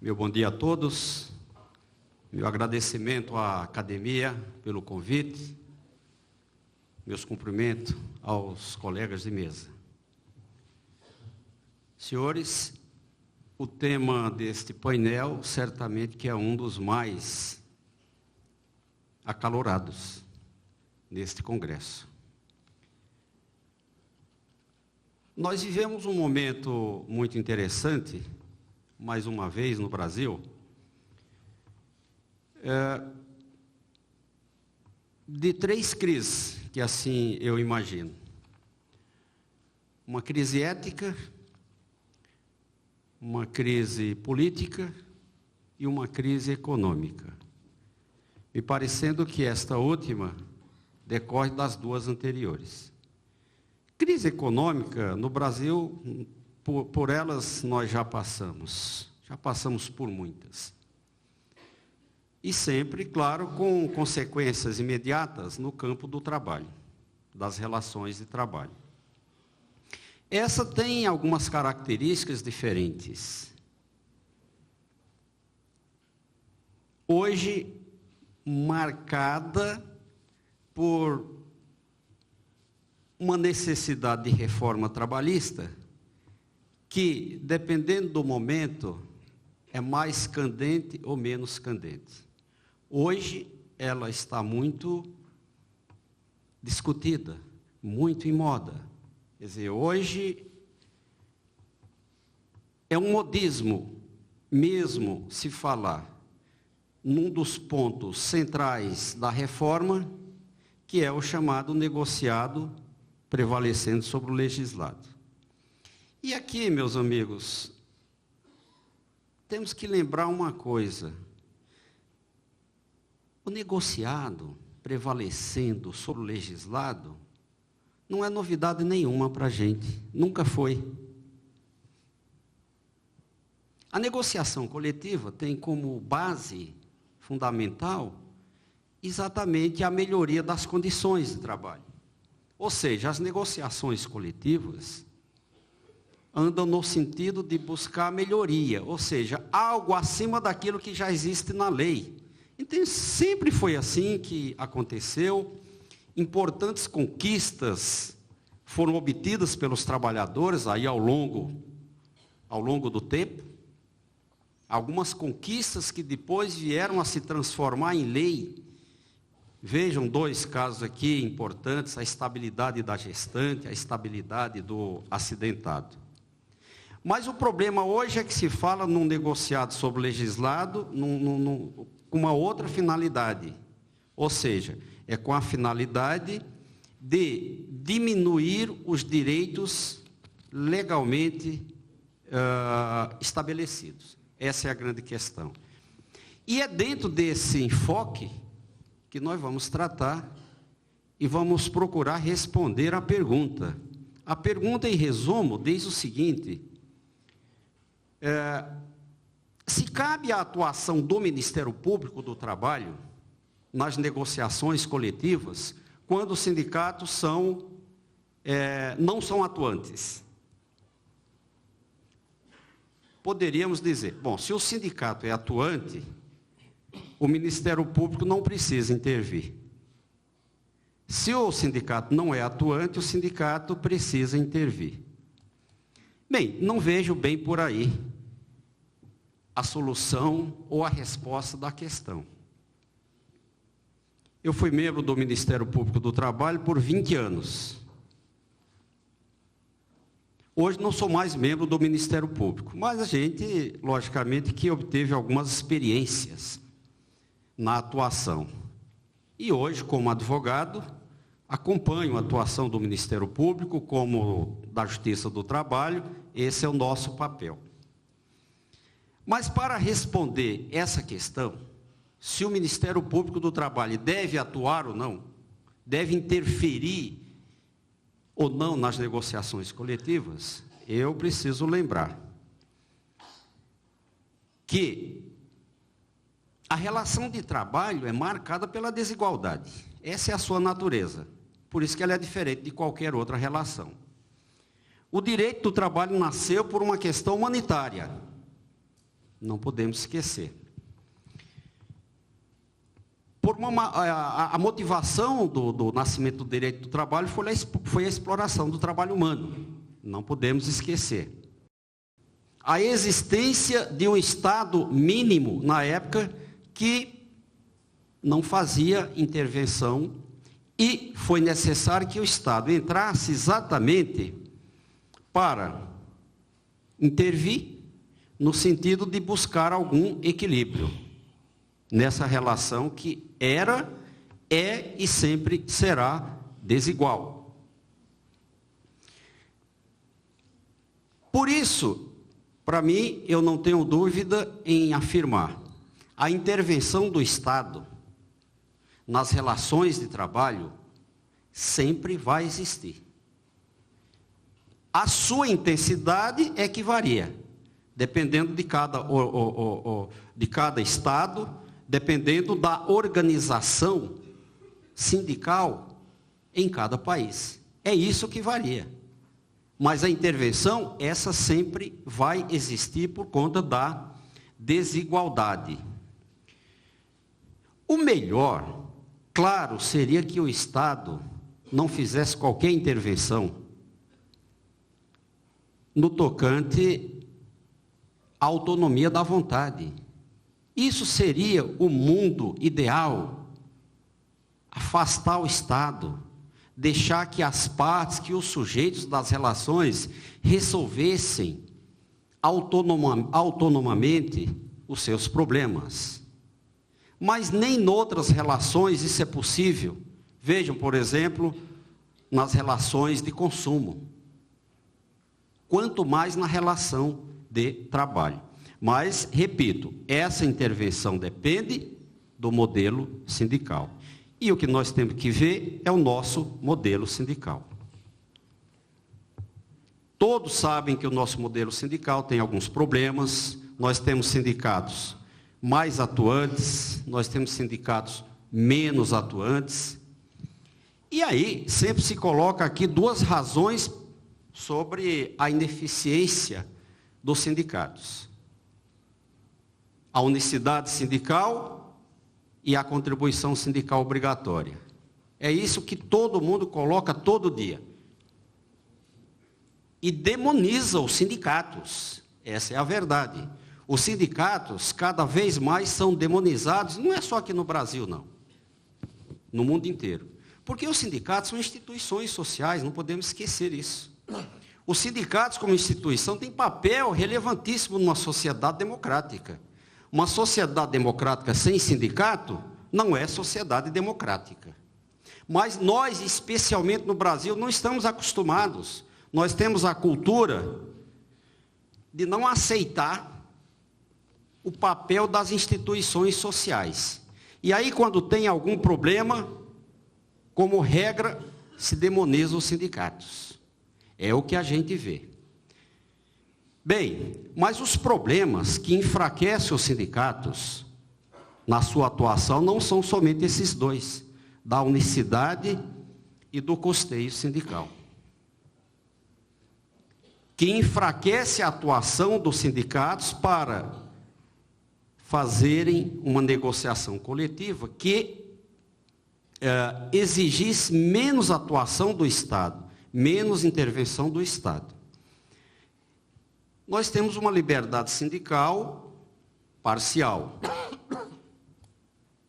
Meu bom dia a todos, meu agradecimento à academia pelo convite, meus cumprimentos aos colegas de mesa. Senhores, o tema deste painel certamente que é um dos mais acalorados neste congresso. Nós vivemos um momento muito interessante, mais uma vez no Brasil, de três crises, que assim eu imagino. Uma crise ética, uma crise política e uma crise econômica. Me parecendo que esta última decorre das duas anteriores. Crise econômica, no Brasil, por elas nós já passamos por muitas. E sempre, claro, com consequências imediatas no campo do trabalho, das relações de trabalho. Essa tem algumas características diferentes. Hoje, marcada por uma necessidade de reforma trabalhista que, dependendo do momento, é mais candente ou menos candente. Hoje, ela está muito discutida, muito em moda. Quer dizer, hoje é um modismo mesmo se falar num dos pontos centrais da reforma, que é o chamado negociado prevalecendo sobre o legislado. E aqui, meus amigos, temos que lembrar uma coisa. O negociado prevalecendo sobre o legislado não é novidade nenhuma para a gente, nunca foi. A negociação coletiva tem como base fundamental exatamente a melhoria das condições de trabalho. Ou seja, as negociações coletivas andam no sentido de buscar melhoria, ou seja, algo acima daquilo que já existe na lei. Então, sempre foi assim que aconteceu. Importantes conquistas foram obtidas pelos trabalhadores aí ao longo do tempo. Algumas conquistas que depois vieram a se transformar em lei. Vejam dois casos aqui importantes: a estabilidade da gestante, a estabilidade do acidentado. Mas o problema hoje é que se fala num negociado sobre o legislado com uma outra finalidade. Ou seja, é com a finalidade de diminuir os direitos legalmente estabelecidos. Essa é a grande questão. E é dentro desse enfoque que nós vamos tratar e vamos procurar responder à pergunta. A pergunta, em resumo, diz o seguinte: se cabe a atuação do Ministério Público do Trabalho nas negociações coletivas quando os sindicatos não são atuantes. Poderíamos dizer, bom, se o sindicato é atuante, o Ministério Público não precisa intervir. Se o sindicato não é atuante, o sindicato precisa intervir. Bem, não vejo bem por aí a solução ou a resposta da questão. Eu fui membro do Ministério Público do Trabalho por 20 anos. Hoje não sou mais membro do Ministério Público, mas a gente, logicamente, que obteve algumas experiências na atuação. E hoje, como advogado, acompanho a atuação do Ministério Público, como da Justiça do Trabalho. Esse é o nosso papel. Mas para responder essa questão, se o Ministério Público do Trabalho deve atuar ou não, deve interferir ou não nas negociações coletivas, eu preciso lembrar que a relação de trabalho é marcada pela desigualdade. Essa é a sua natureza. Por isso que ela é diferente de qualquer outra relação. O direito do trabalho nasceu por uma questão humanitária. Não podemos esquecer. A motivação do nascimento do direito do trabalho foi a exploração do trabalho humano. Não podemos esquecer. A existência de um Estado mínimo, na época, que não fazia intervenção, e foi necessário que o Estado entrasse exatamente para intervir no sentido de buscar algum equilíbrio nessa relação que era, é e sempre será desigual. Por isso, para mim, eu não tenho dúvida em afirmar, a intervenção do Estado nas relações de trabalho sempre vai existir. A sua intensidade é que varia, dependendo de cada Estado, dependendo da organização sindical em cada país. É isso que varia. Mas a intervenção, essa sempre vai existir por conta da desigualdade. O melhor, claro, seria que o Estado não fizesse qualquer intervenção no tocante à autonomia da vontade. Isso seria o mundo ideal. Afastar o Estado, deixar que as partes, que os sujeitos das relações resolvessem autonomamente os seus problemas. Mas nem em outras relações isso é possível. Vejam, por exemplo, nas relações de consumo. Quanto mais na relação de trabalho. Mas, repito, essa intervenção depende do modelo sindical. E o que nós temos que ver é o nosso modelo sindical. Todos sabem que o nosso modelo sindical tem alguns problemas. Nós temos sindicatos mais atuantes, nós temos sindicatos menos atuantes. E aí, sempre se coloca aqui duas razões sobre a ineficiência dos sindicatos. A unicidade sindical e a contribuição sindical obrigatória. É isso que todo mundo coloca todo dia. E demoniza os sindicatos. Essa é a verdade. Os sindicatos, cada vez mais, são demonizados, não é só aqui no Brasil, não. No mundo inteiro. Porque os sindicatos são instituições sociais, não podemos esquecer isso. Os sindicatos, como instituição, têm papel relevantíssimo numa sociedade democrática. Uma sociedade democrática sem sindicato não é sociedade democrática. Mas nós, especialmente no Brasil, não estamos acostumados. Nós temos a cultura de não aceitar o papel das instituições sociais. E aí, quando tem algum problema, como regra, se demoniza os sindicatos. É o que a gente vê. Bem, mas os problemas que enfraquecem os sindicatos na sua atuação não são somente esses dois, da unicidade e do custeio sindical. Que enfraquece a atuação dos sindicatos para fazerem uma negociação coletiva que exigisse menos atuação do Estado, menos intervenção do Estado. Nós temos uma liberdade sindical parcial.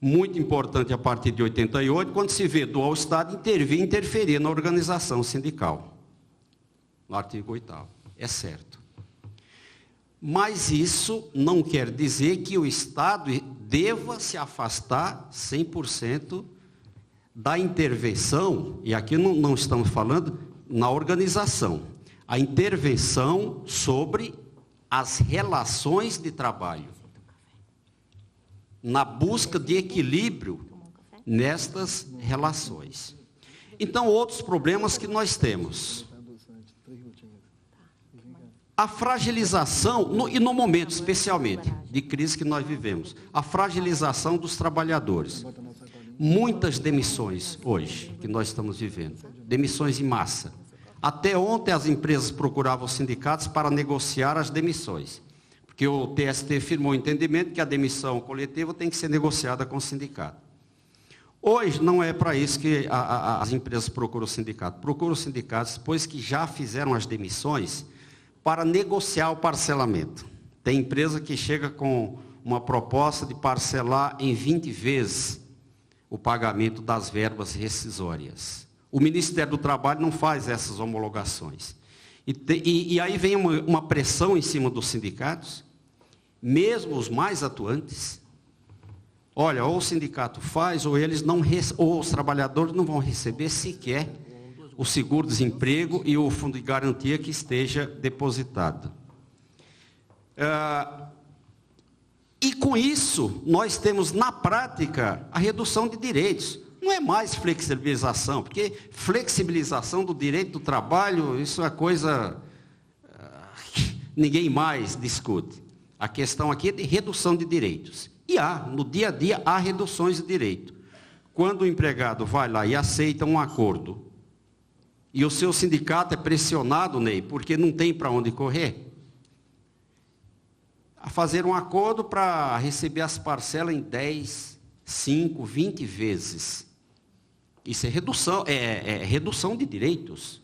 Muito importante a partir de 88, quando se vê ao Estado interferir na organização sindical. No artigo 8º. É certo. Mas isso não quer dizer que o Estado deva se afastar 100% da intervenção, e aqui não estamos falando na organização, a intervenção sobre as relações de trabalho, na busca de equilíbrio nestas relações. Então, outros problemas que nós temos. A fragilização, e no momento especialmente de crise que nós vivemos, a fragilização dos trabalhadores. Muitas demissões hoje que nós estamos vivendo, demissões em massa. Até ontem as empresas procuravam os sindicatos para negociar as demissões. Porque o TST firmou o entendimento que a demissão coletiva tem que ser negociada com o sindicato. Hoje não é para isso que as empresas procuram o sindicato. Procuram os sindicatos depois que já fizeram as demissões para negociar o parcelamento. Tem empresa que chega com uma proposta de parcelar em 20 vezes o pagamento das verbas rescisórias. O Ministério do Trabalho não faz essas homologações. E aí vem uma pressão em cima dos sindicatos, mesmo os mais atuantes. Olha, ou o sindicato faz, ou ou os trabalhadores não vão receber sequer o seguro-desemprego e o fundo de garantia que esteja depositado. E com isso, nós temos na prática a redução de direitos. Não é mais flexibilização, porque flexibilização do direito do trabalho, isso é coisa que ninguém mais discute. A questão aqui é de redução de direitos. E no dia a dia, há reduções de direito. Quando o empregado vai lá e aceita um acordo, e o seu sindicato é pressionado, Ney, porque não tem para onde correr, a fazer um acordo para receber as parcelas em 10, 5, 20 vezes. Isso é redução de direitos.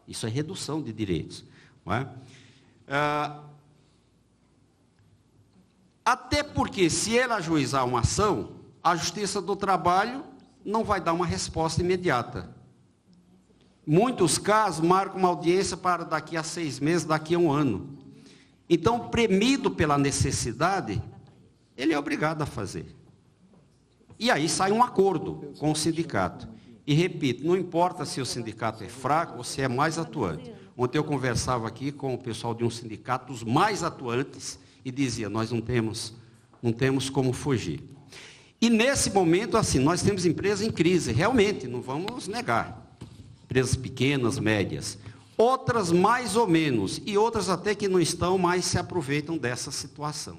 Isso é redução de direitos. Não é? Até porque, se ele ajuizar uma ação, a Justiça do Trabalho não vai dar uma resposta imediata. Muitos casos marcam uma audiência para daqui a 6 meses, daqui a 1 ano. Então, premido pela necessidade, ele é obrigado a fazer. E aí sai um acordo com o sindicato. E repito, não importa se o sindicato é fraco ou se é mais atuante. Ontem eu conversava aqui com o pessoal de um sindicato, os mais atuantes, e dizia, nós não temos como fugir. E nesse momento, assim, nós temos empresas em crise, realmente, não vamos negar. Empresas pequenas, médias. Outras mais ou menos, e outras até que não estão, mas se aproveitam dessa situação.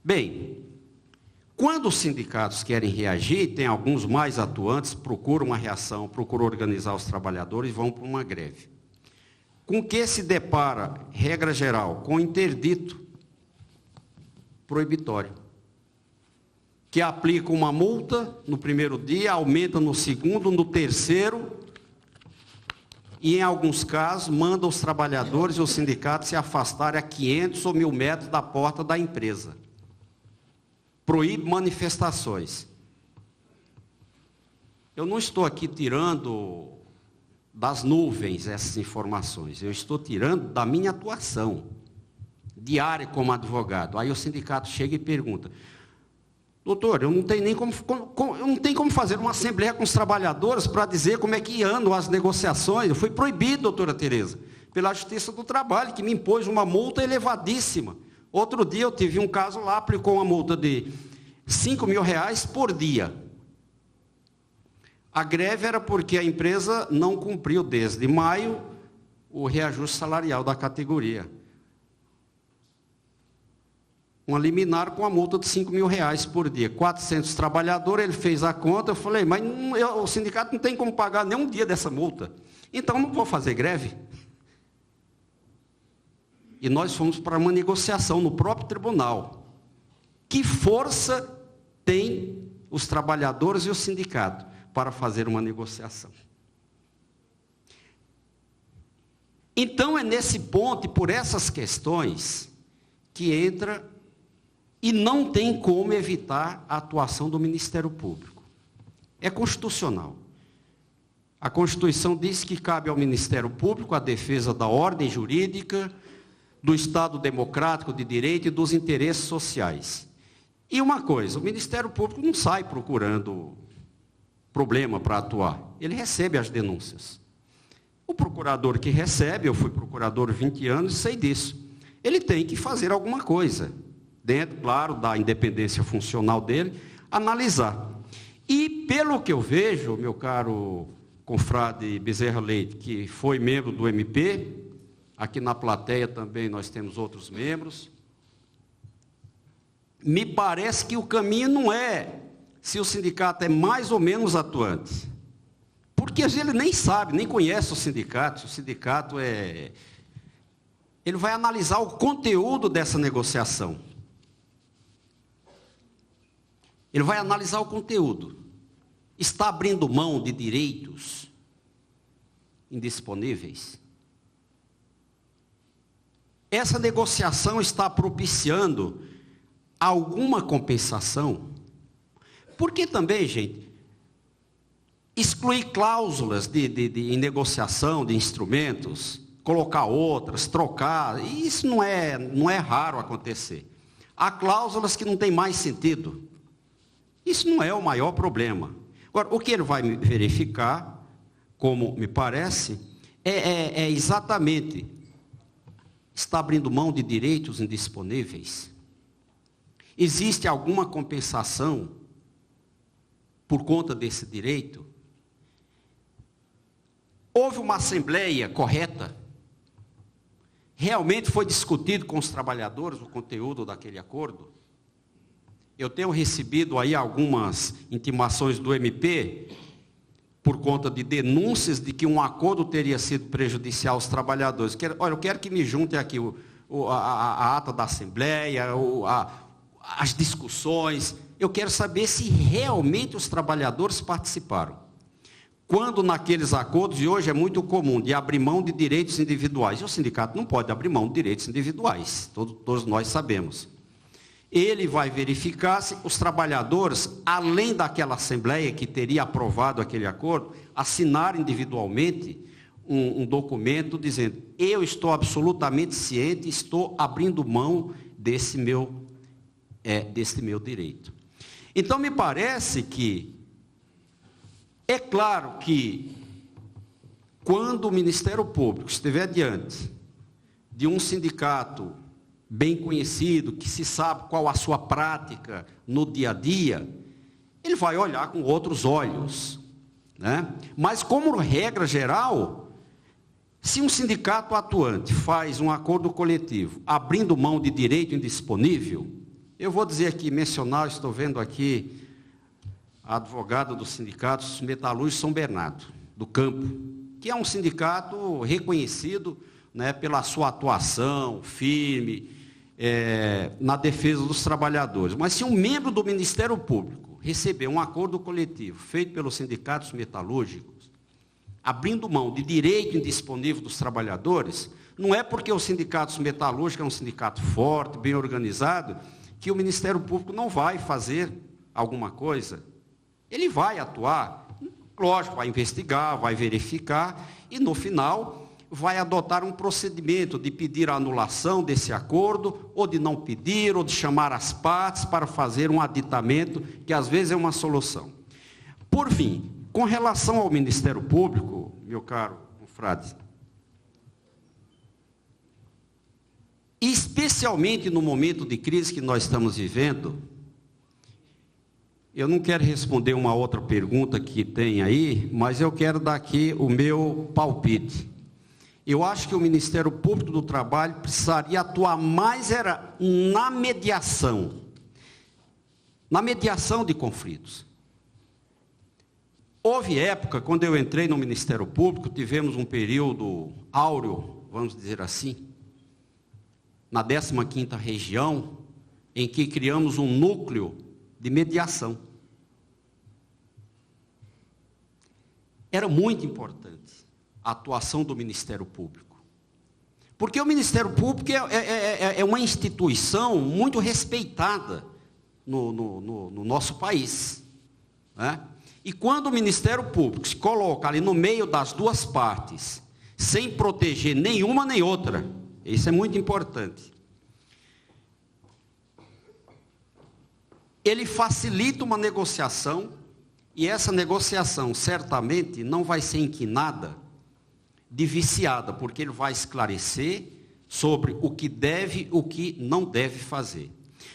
Bem, quando os sindicatos querem reagir, tem alguns mais atuantes, procuram uma reação, procuram organizar os trabalhadores e vão para uma greve. Com que se depara, regra geral, com interdito proibitório, que aplica uma multa no primeiro dia, aumenta no segundo, no terceiro, e, em alguns casos, manda os trabalhadores e os sindicatos se afastarem a 500 ou 1.000 metros da porta da empresa. Proíbe manifestações. Eu não estou aqui tirando das nuvens essas informações, eu estou tirando da minha atuação diária como advogado. Aí o sindicato chega e pergunta, doutor, eu não tenho como fazer uma assembleia com os trabalhadores para dizer como é que andam as negociações. Eu fui proibido, doutora Tereza, pela Justiça do Trabalho, que me impôs uma multa elevadíssima. Outro dia eu tive um caso lá, aplicou uma multa de R$5.000 por dia. A greve era porque a empresa não cumpriu desde maio o reajuste salarial da categoria. Uma liminar com a multa de R$5.000 por dia. 400 trabalhadores, ele fez a conta, eu falei, mas o sindicato não tem como pagar nem um dia dessa multa. Então não vou fazer greve. E nós fomos para uma negociação no próprio tribunal. Que força tem os trabalhadores e o sindicato para fazer uma negociação? Então é nesse ponto e por essas questões que entra e não tem como evitar a atuação do Ministério Público. É constitucional. A Constituição diz que cabe ao Ministério Público a defesa da ordem jurídica, do Estado democrático de direito e dos interesses sociais. E uma coisa, o Ministério Público não sai procurando problema para atuar. Ele recebe as denúncias. O procurador que recebe, eu fui procurador 20 anos e sei disso, ele tem que fazer alguma coisa, dentro, claro, da independência funcional dele, analisar. E, pelo que eu vejo, meu caro confrade Bezerra Leite, que foi membro do MP, aqui na plateia também nós temos outros membros, me parece que o caminho não é se o sindicato é mais ou menos atuante. Porque ele nem sabe, nem conhece o sindicato é ele vai analisar o conteúdo dessa negociação. Ele vai analisar o conteúdo. Está abrindo mão de direitos indisponíveis? Essa negociação está propiciando alguma compensação? Porque também, gente, excluir cláusulas em negociação de instrumentos, colocar outras, trocar, isso não é raro acontecer. Há cláusulas que não têm mais sentido. Isso não é o maior problema. Agora, o que ele vai verificar, como me parece, é exatamente, está abrindo mão de direitos indisponíveis? Existe alguma compensação por conta desse direito? Houve uma assembleia correta? Realmente foi discutido com os trabalhadores o conteúdo daquele acordo? Eu tenho recebido aí algumas intimações do MP, por conta de denúncias de que um acordo teria sido prejudicial aos trabalhadores. Olha, eu quero que me juntem aqui a ata da Assembleia, as discussões. Eu quero saber se realmente os trabalhadores participaram. Quando naqueles acordos, e hoje é muito comum, de abrir mão de direitos individuais. E o sindicato não pode abrir mão de direitos individuais, todos nós sabemos. Ele vai verificar se os trabalhadores, além daquela assembleia que teria aprovado aquele acordo, assinaram individualmente um documento dizendo: eu estou absolutamente ciente, estou abrindo mão desse meu direito. Então, me parece que, é claro que, quando o Ministério Público estiver diante de um sindicato bem conhecido, que se sabe qual a sua prática no dia a dia, ele vai olhar com outros olhos, né? Mas, como regra geral, se um sindicato atuante faz um acordo coletivo, abrindo mão de direito indisponível, eu vou dizer aqui, mencionar, estou vendo aqui a advogada do sindicato Metalúrgicos São Bernardo, do Campo, que é um sindicato reconhecido, né, pela sua atuação firme na defesa dos trabalhadores. Mas se um membro do Ministério Público receber um acordo coletivo feito pelos sindicatos metalúrgicos, abrindo mão de direito indisponível dos trabalhadores, não é porque os sindicatos metalúrgicos é um sindicato forte, bem organizado, que o Ministério Público não vai fazer alguma coisa. Ele vai atuar, lógico, vai investigar, vai verificar, e no final vai adotar um procedimento de pedir a anulação desse acordo, ou de não pedir, ou de chamar as partes para fazer um aditamento, que às vezes é uma solução. Por fim, com relação ao Ministério Público, meu caro confrade, especialmente no momento de crise que nós estamos vivendo, eu não quero responder uma outra pergunta que tem aí, mas eu quero dar aqui o meu palpite. Eu acho que o Ministério Público do Trabalho precisaria atuar mais na mediação de conflitos. Houve época, quando eu entrei no Ministério Público, tivemos um período áureo, vamos dizer assim, na 15ª região, em que criamos um núcleo de mediação. Era muito importante a atuação do Ministério Público. Porque o Ministério Público é uma instituição muito respeitada no nosso país, né? E quando o Ministério Público se coloca ali no meio das duas partes, sem proteger nenhuma nem outra, isso é muito importante. Ele facilita uma negociação, e essa negociação certamente não vai ser inquinada de viciada, porque ele vai esclarecer sobre o que deve e o que não deve fazer.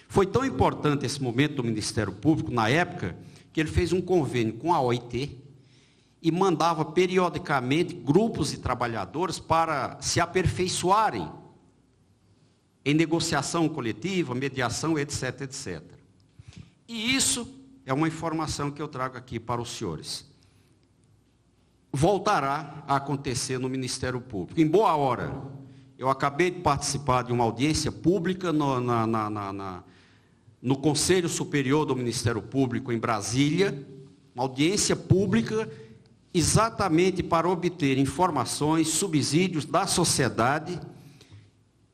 Foi tão importante esse momento do Ministério Público, na época, que ele fez um convênio com a OIT e mandava periodicamente grupos de trabalhadores para se aperfeiçoarem em negociação coletiva, mediação, etc, etc. E isso é uma informação que eu trago aqui para os senhores. Voltará a acontecer no Ministério Público. Em boa hora, Eu acabei de participar de uma audiência pública no Conselho Superior do Ministério Público em Brasília, uma audiência pública exatamente para obter informações, subsídios da sociedade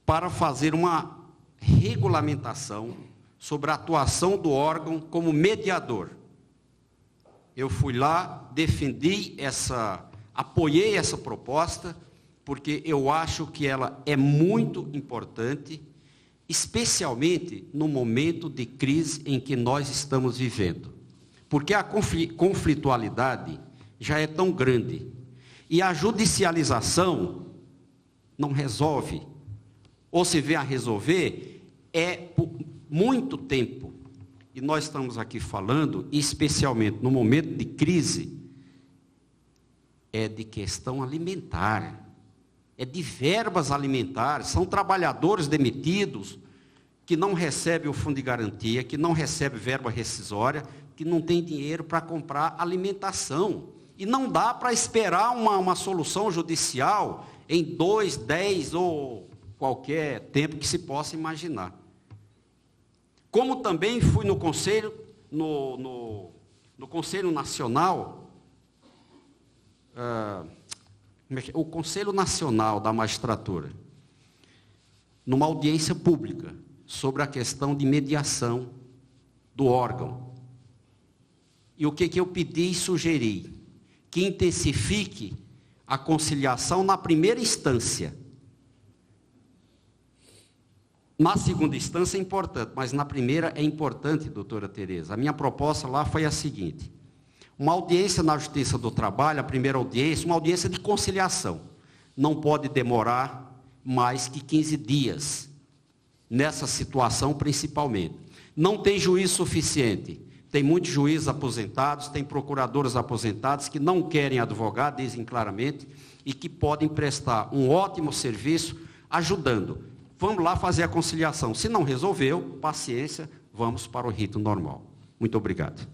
para fazer uma regulamentação sobre a atuação do órgão como mediador. Eu fui lá, apoiei essa proposta, porque eu acho que ela é muito importante, especialmente no momento de crise em que nós estamos vivendo. Porque a conflitualidade já é tão grande, e a judicialização não resolve, ou se vem a resolver, é por muito tempo. E nós estamos aqui falando, especialmente no momento de crise, é de questão alimentar, é de verbas alimentares, são trabalhadores demitidos que não recebem o fundo de garantia, que não recebem verba rescisória, que não tem dinheiro para comprar alimentação. E não dá para esperar uma solução judicial em 2, 10 ou qualquer tempo que se possa imaginar. Como também fui no Conselho, no Conselho Nacional, o Conselho Nacional da Magistratura, numa audiência pública, sobre a questão de mediação do órgão. E o que eu pedi e sugeri? Que intensifique a conciliação na primeira instância. Na segunda instância é importante, mas na primeira é importante, doutora Tereza. A minha proposta lá foi a seguinte: uma audiência na Justiça do Trabalho, a primeira audiência, uma audiência de conciliação. Não pode demorar mais que 15 dias, nessa situação principalmente. Não tem juiz suficiente. Tem muitos juízes aposentados, tem procuradores aposentados que não querem advogado, dizem claramente, e que podem prestar um ótimo serviço ajudando. Vamos lá fazer a conciliação. Se não resolveu, paciência, vamos para o rito normal. Muito obrigado.